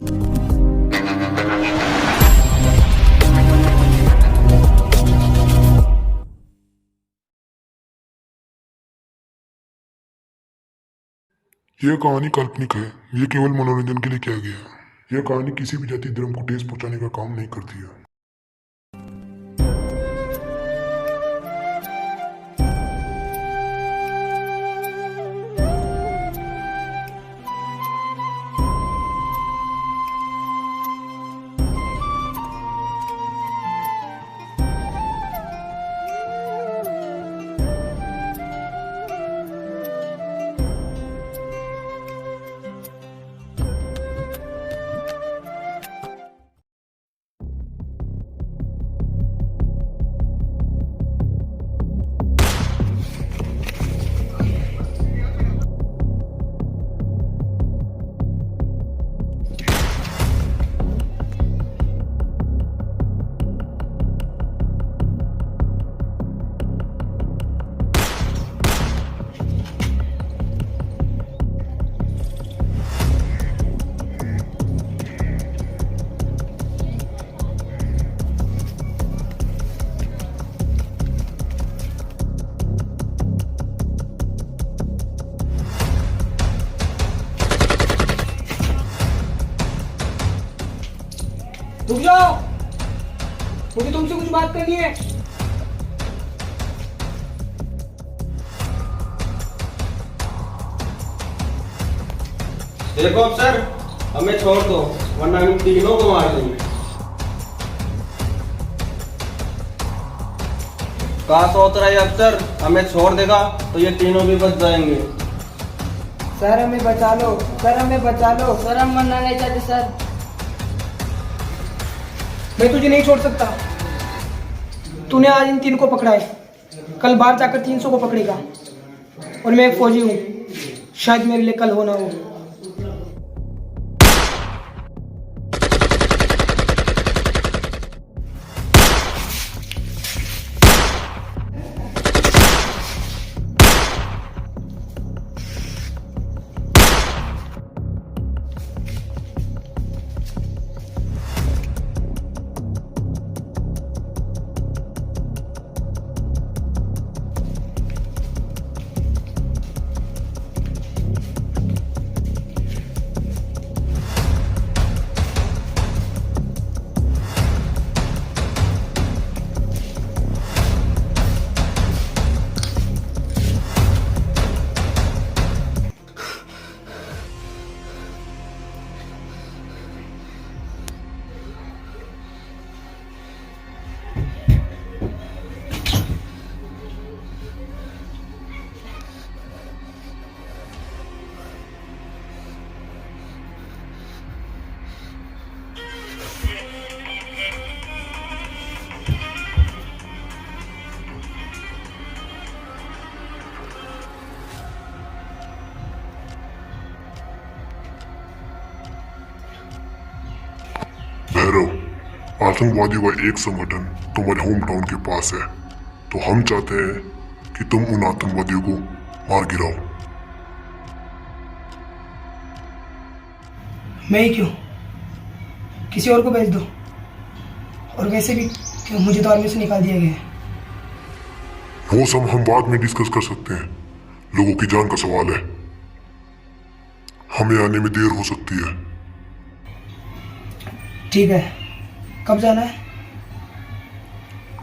यह कहानी काल्पनिक है। यह केवल मनोरंजन के लिए किया गया है। यह कहानी किसी भी जाति धर्म को ठेस पहुंचाने का काम नहीं करती है। रुक जाओ, मुझे तुमसे कुछ बात करनी है। देखो अफसर, हमें छोड़ दो वरना हम तीनों को मार देंगे। कहा सोच रहा है अफसर, हमें छोड़ देगा तो ये तीनों भी बच जाएंगे। सर हमें बचा लो, सर हमें बचा लो। सर हम मरना नहीं चाहते सर। मैं तुझे नहीं छोड़ सकता। तूने आज इन 3 को पकड़ा है, कल बाहर जाकर 300 को पकड़ेगा। और मैं एक फौजी हूँ, शायद मेरे लिए कल हो ना हो। भैरव, आतंकवादियों का एक संगठन तुम्हारे होम टाउन के पास है, तो हम चाहते हैं कि तुम उन आतंकवादियों को मार गिराओ। मैं ही क्यों, किसी और को भेज दो। और वैसे भी क्यों, मुझे तो आर्मी से निकाल दिया गया है। वो सब हम बाद में डिस्कस कर सकते हैं। लोगों की जान का सवाल है, हमें आने में देर हो सकती है। ठीक है, कब जाना है?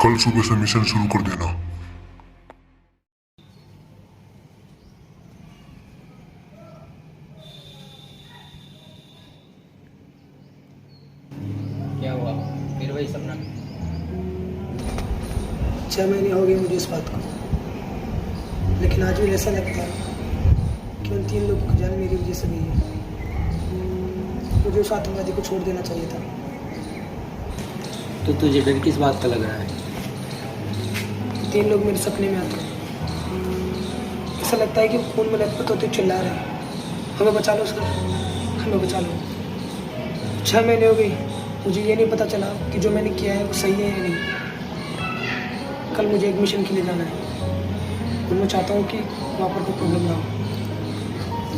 कल सुबह से मिशन शुरू कर देना। क्या हुआ फिर वही सपना? 6 महीने हो गए मुझे इस बात को, लेकिन आज भी ऐसा लगता है कि उन 3 लोगों की जान मेरी वजह से गई है। मुझे उस आतंकवादी को छोड़ देना चाहिए था। तो तुझे डर किस बात का लग रहा है? 3 लोग मेरे सपने में आते हैं। ऐसा लगता है कि खून में लथपथ होते चिल्ला रहे हैं, हमें बचा लो सर, हमें बचा लो। 6 महीने हो गई, मुझे ये नहीं पता चला कि जो मैंने किया है वो सही है या नहीं। कल मुझे एक मिशन के लिए जाना है और मैं चाहता हूँ कि वहाँ पर कोई प्रॉब्लम ना हो।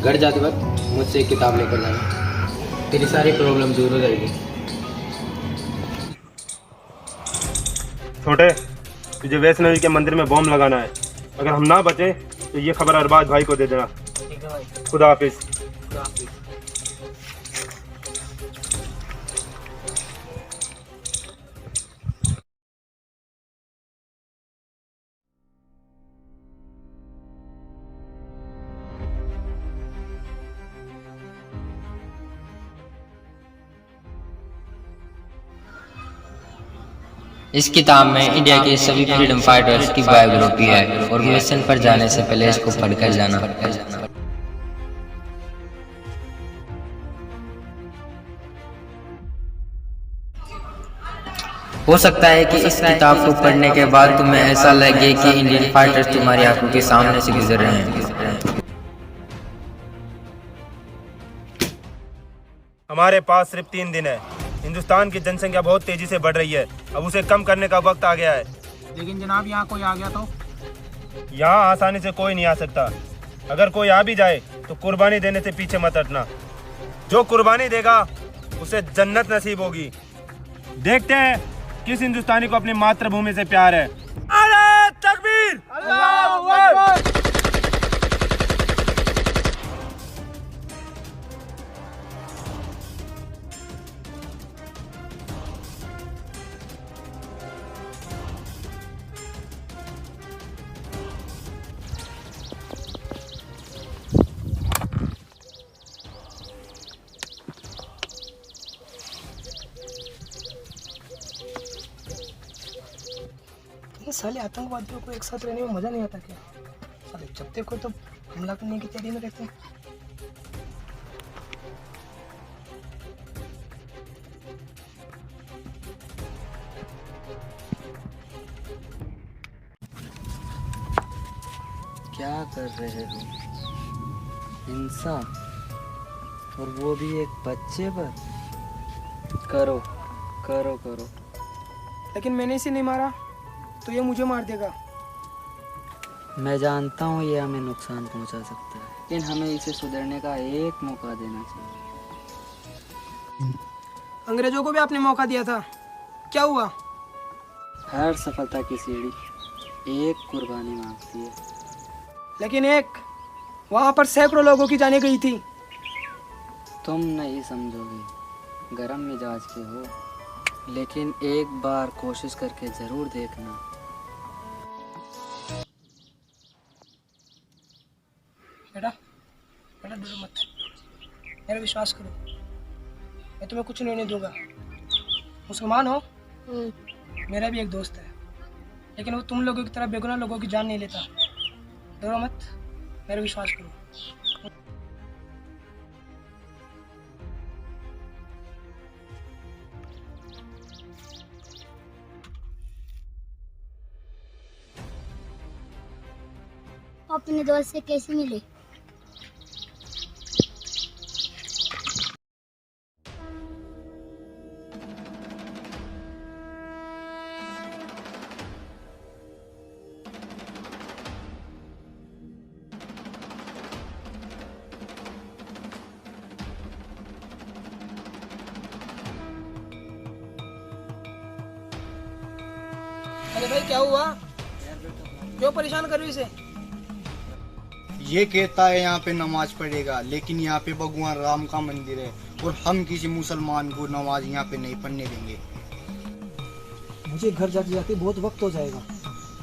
घर जाते वक्त मुझसे एक किताब लेकर जाना। तेरी सारी प्रॉब्लम दूर हो जाएगी। छोटे, तुझे वैष्णवी के मंदिर में बॉम्ब लगाना है। अगर हम ना बचे तो ये खबर अरबाज भाई को दे देना। ठीक है भाई। खुदा हाफिज। खुदा हाफिज। इस किताब में इंडिया के सभी फ्रीडम फाइटर्स की बायोग्राफी है और मिशन पर जाने से पहले इसको पढ़कर जाना। हो सकता है कि इस किताब को पढ़ने के बाद तुम्हें ऐसा लगे कि इंडियन फाइटर्स तुम्हारी आंखों के सामने से गुजर रहे हैं। हमारे पास सिर्फ 3 दिन है। हिंदुस्तान की जनसंख्या बहुत तेजी से बढ़ रही है। अब उसे कम करने का वक्त आ गया है। लेकिन जनाब यहाँ कोई आ गया तो? यहाँ आसानी से कोई नहीं आ सकता। अगर कोई आ भी जाए तो कुर्बानी देने से पीछे मत हटना। जो कुर्बानी देगा उसे जन्नत नसीब होगी। देखते हैं किस हिंदुस्तानी को अपनी मातृभूमि से प्यार है। नारे तकबीर! अल्लाहू अकबर! ये साले आतंकवादियों को एक साथ रहने में मजा नहीं आता क्या? साले जब देखो तो हमला करने की तैयारी में रहते हैं। क्या कर रहे हो? हिंसा, और वो भी एक बच्चे पर? करो करो करो। लेकिन मैंने इसे नहीं मारा तो ये मुझे मार देगा। मैं जानता हूँ ये हमें नुकसान पहुँचा सकता है, लेकिन हमें इसे सुधरने का एक मौका देना चाहिए। अंग्रेजों को भी आपने मौका दिया था, क्या हुआ? हर सफलता की सीढ़ी एक कुर्बानी मांगती है। लेकिन एक वहाँ पर सैकड़ों लोगों की जाने गई थी। तुम नहीं समझोगे, गरम मिजाज के हो, लेकिन एक बार कोशिश करके जरूर देखना। बेटा बेटा डरो मत, मेरा विश्वास करो, मैं तुम्हें कुछ नहीं होने दूंगा। मुसलमान हो? मेरा भी एक दोस्त है, लेकिन वो तुम लोगों की तरह बेगुनाह लोगों की जान नहीं लेता। डरो मत, मेरा विश्वास करो। अपने दोस्त से कैसे मिले? अरे भाई क्या हुआ? क्यों परेशान कर रही हो इसे? ये कहता है यहाँ पे नमाज पढ़ेगा, लेकिन यहाँ पे भगवान राम का मंदिर है और हम किसी मुसलमान को नमाज यहाँ पे नहीं पढ़ने देंगे। मुझे घर जाते जाते बहुत वक्त हो जाएगा,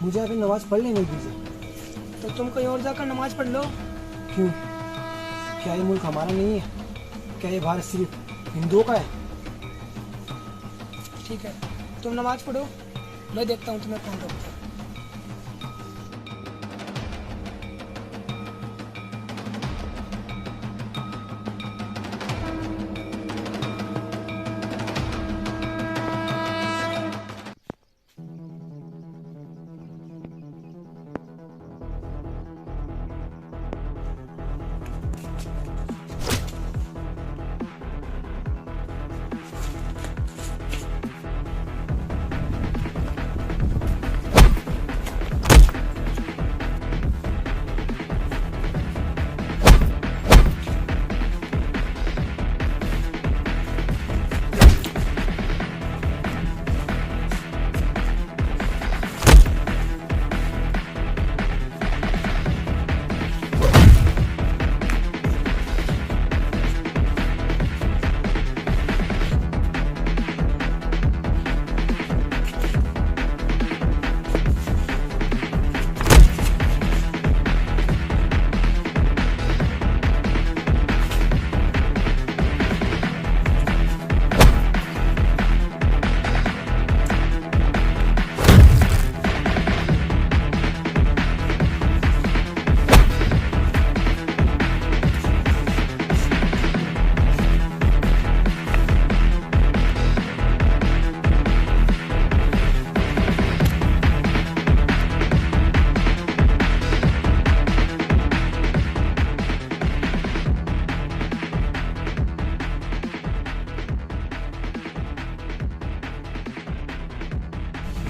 मुझे अभी नमाज पढ़ने नहीं दीजिए। तो तुम कहीं और जाकर नमाज पढ़ लो। क्यों? क्या ये मुल्क हमारा नहीं है? क्या ये भारत सिर्फ हिंदुओं का है? ठीक है, तुम नमाज पढ़ो, मैं देखता हूँ तुम्हें कौन रोकता है।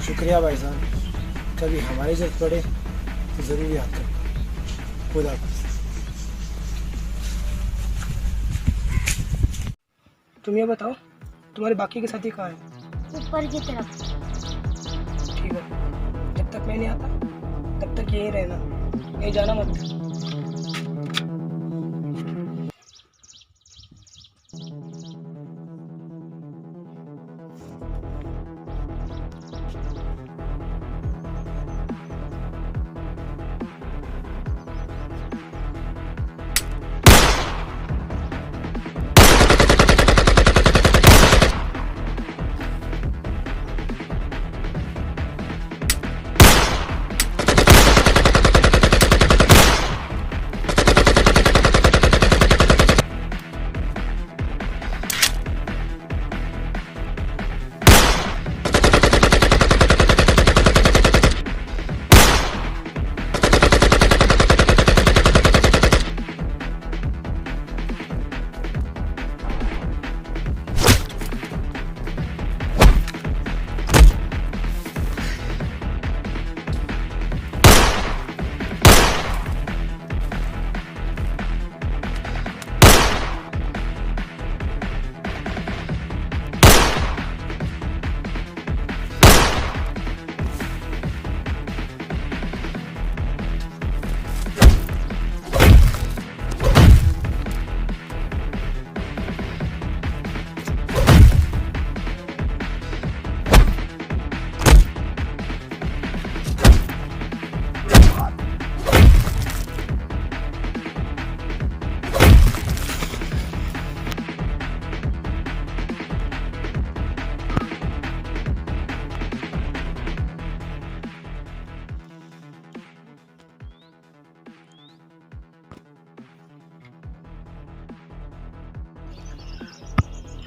शुक्रिया भाई साहब, कभी हमारी जरूरत पड़े तो ज़रूर याद करें। खुदा हाफ़िज़। तुम ये बताओ, तुम्हारे बाकी के साथी कहाँ हैं? ऊपर की तरफ। ठीक है, जब तक मैं नहीं आता तब तक यहीं रहना, कहीं जाना मत।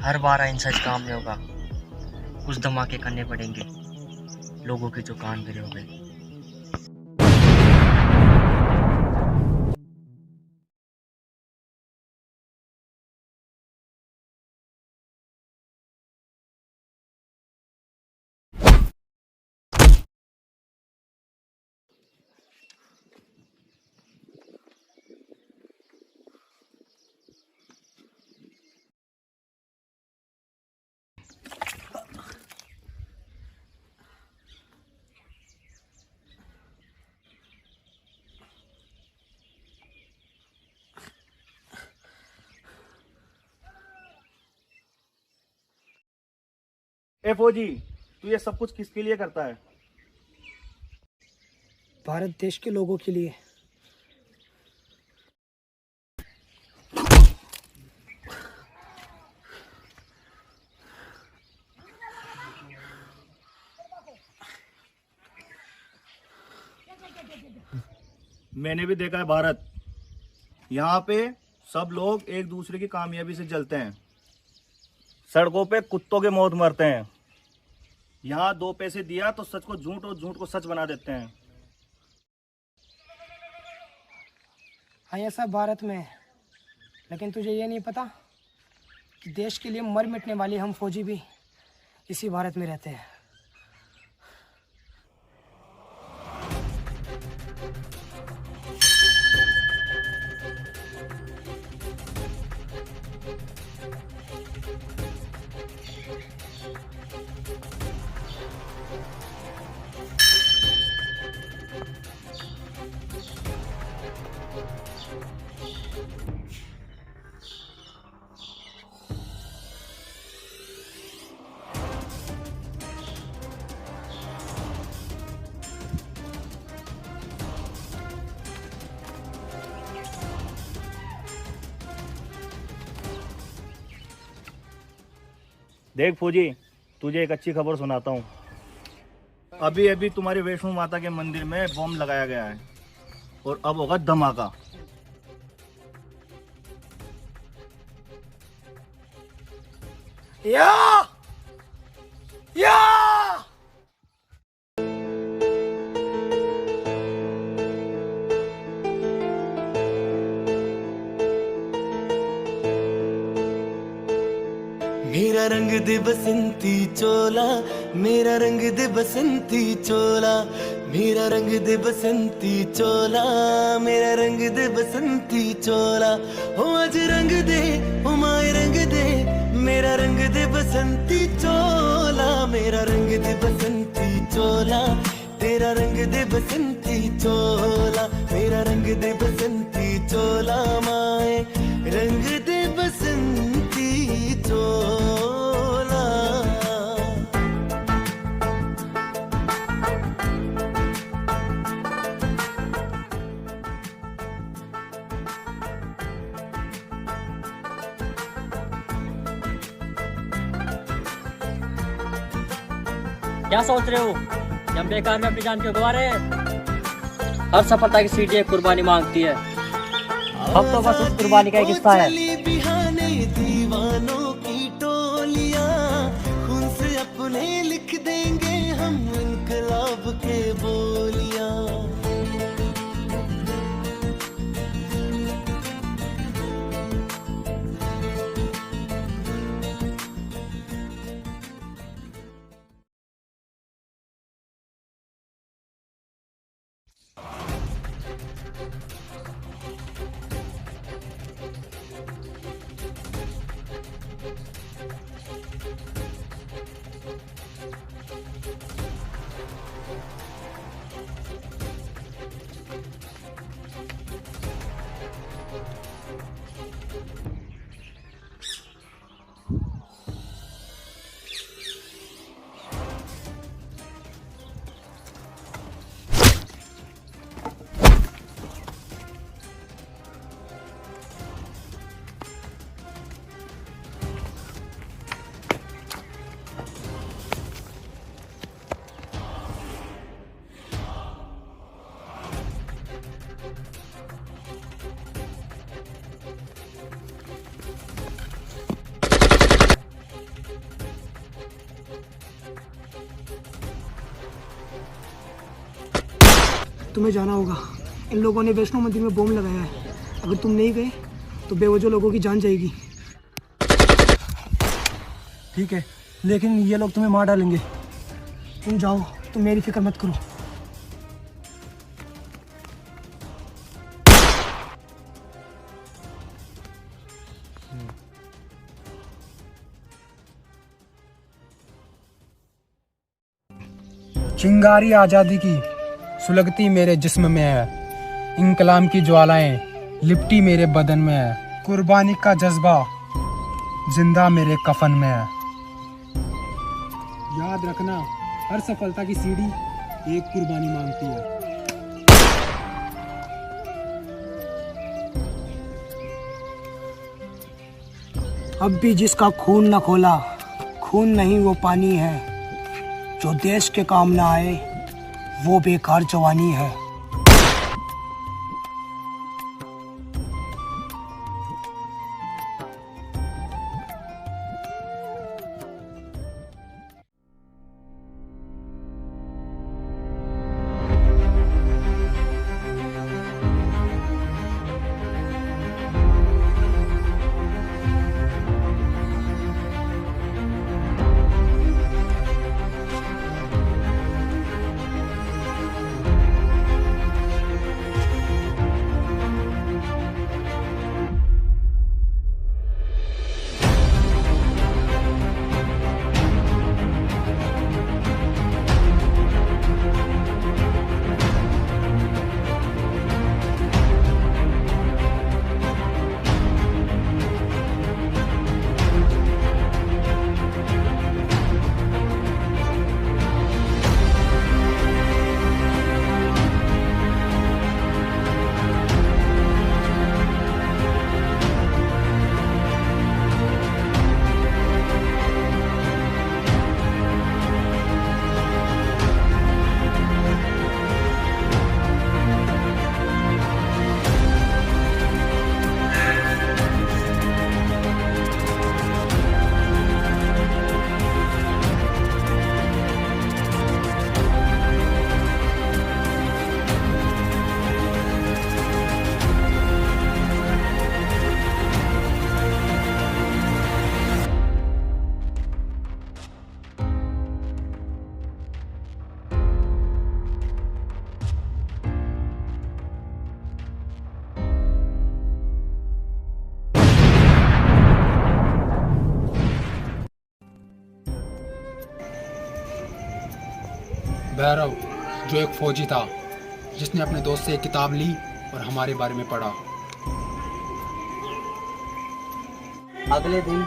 हर बार अहिंसा काम नहीं होगा, कुछ धमाके करने पड़ेंगे, लोगों के जो कान गिरे हो गए। ए फौजी, तू ये सब कुछ किसके लिए करता है? भारत देश के लोगों के लिए। मैंने भी देखा है भारत, यहाँ पे सब लोग एक दूसरे की कामयाबी से जलते हैं, सड़कों पे कुत्तों के मौत मरते हैं। यहाँ 2 पैसे दिया तो सच को झूठ और झूठ को सच बना देते हैं। हाँ, ये सब भारत में है, लेकिन तुझे ये नहीं पता कि देश के लिए मर मिटने वाले हम फौजी भी इसी भारत में रहते हैं। देख फौजी, तुझे एक अच्छी खबर सुनाता हूँ। अभी अभी तुम्हारी वैष्णो माता के मंदिर में बम लगाया गया है और अब होगा धमाका। या! या! मेरा रंग दे बसंती चोला, मेरा रंग दे बसंती चोला, मेरा रंग दे बसंती चोला, मेरा रंग दे बसंती चोला। हो आज रंग दे, हो माए रंग दे, मेरा रंग दे बसंती चोला, मेरा रंग दे बसंती चोला, तेरा रंग दे बसंती चोला, मेरा रंग दे बसंती चोला, माए रंग दे बसंती चोला। क्या सोच रहे हो कि हम बेकार में अपनी जान क्यों गवा रहे हैं? हर सफलता की सीढ़ी एक कुर्बानी मांगती है। हम तो बस उस कुर्बानी का एक हिस्सा है। बिहाने दीवानों की टोलियां, खून से अपने लिख देंगे हम इनकलाब के बोलियां। तुम्हें जाना होगा। इन लोगों ने वैष्णो मंदिर में बम लगाया है। अगर तुम नहीं गए तो बेवजह लोगों की जान जाएगी। ठीक है, लेकिन ये लोग तुम्हें मार डालेंगे। तुम जाओ, तुम मेरी फिक्र मत करो। चिंगारी आज़ादी की सुलगती मेरे जिस्म में है, इंकलाब की ज्वालाएं लिपटी मेरे बदन में है, कुर्बानी का जज्बा जिंदा मेरे कफन में है। याद रखना, हर सफलता की सीढ़ी एक कुर्बानी मांगती है। अब भी जिसका खून न खोला, खून नहीं वो पानी है। जो देश के काम ना आए वो बेकार जवानी है। भैरव जो एक फौजी था जिसने अपने दोस्त से एक किताब ली और हमारे बारे में पढ़ा। अगले दिन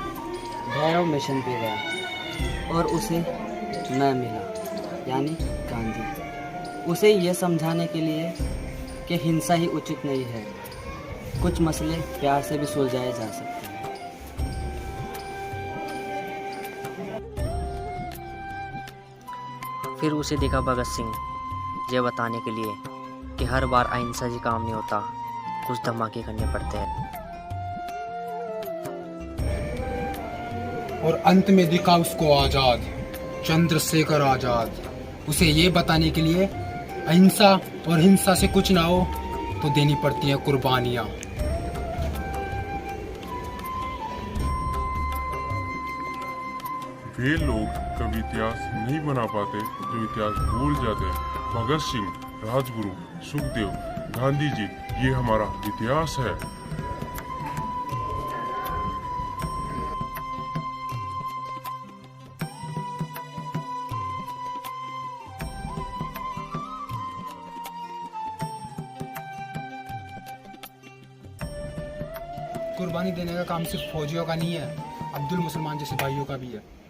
भैरव मिशन पे गया और उसे मैं मिला, यानी गांधी। उसे यह समझाने के लिए कि हिंसा ही उचित नहीं है, कुछ मसले प्यार से भी सुलझाए जा सकते हैं। फिर उसे देखा भगत सिंह ये बताने के लिए कि हर बार अहिंसा से काम नहीं होता, कुछ धमाके करने पड़ते हैं। और अंत में दिखा उसको आजाद, चंद्रशेखर आजाद। उसे ये बताने के लिए अहिंसा और हिंसा से कुछ ना हो तो देनी पड़ती हैं कुर्बानियां। वे लोग कभी इतिहास नहीं बना पाते जो इतिहास भूल जाते हैं। भगत सिंह, राजगुरु, सुखदेव, गांधी जी, ये हमारा इतिहास है। कुर्बानी देने का काम सिर्फ फौजियों का नहीं है, अब्दुल मुसलमान जैसे भाइयों का भी है।